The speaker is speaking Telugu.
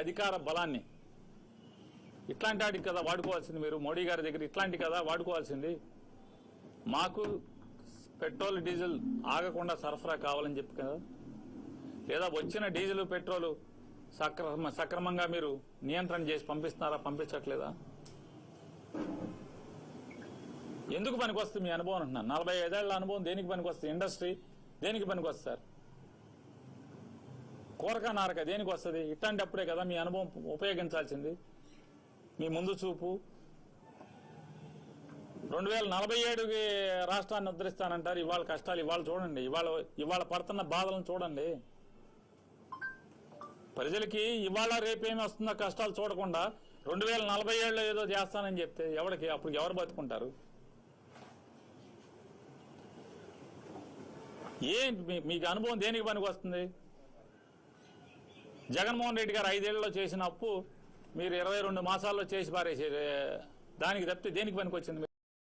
అధికార బలాన్ని ఇట్లాంటి వాటికి కదా వాడుకోవాల్సింది. మీరు మోడీ గారి దగ్గర ఇట్లాంటి కదా వాడుకోవాల్సింది. మాకు పెట్రోల్ డీజిల్ ఆగకుండా సరఫరా కావాలని చెప్పి కదా, లేదా వచ్చిన డీజిల్ పెట్రోల్ సక్రమంగా మీరు నియంత్రణ చేసి పంపిస్తున్నారా, పంపించట్లేదా? ఎందుకు పనికొస్తుంది మీ అనుభవం అంటున్నాను. 45 ఏళ్ల అనుభవం దేనికి పనికొస్తుంది? ఇండస్ట్రీ దేనికి పనికొస్తుంది సార్? కోరక నారక దేనికి వస్తుంది? ఇట్లాంటి అప్పుడే కదా మీ అనుభవం ఉపయోగించాల్సింది, మీ ముందు చూపు. 2047కి రాష్ట్రాన్ని ఉద్ధరిస్తానంటారు. ఇవాళ కష్టాలు ఇవాళ చూడండి, ఇవాళ పడుతున్న బాధలను చూడండి. ప్రజలకి ఇవాళ రేపేమి వస్తుందో కష్టాలు చూడకుండా 2047లో ఏదో చేస్తానని చెప్తే ఎవరికి అప్పుడు ఎవరు బతుకుంటారు? మీకు అనుభవం దేనికి పనికి వస్తుంది? జగన్మోహన్ రెడ్డి గారు 5 ఏళ్లలో చేసిన అప్పు మీరు 22 మాసాల్లో చేసి పారేసారు. దానికి తప్పితే దేనికి పనికి వచ్చింది?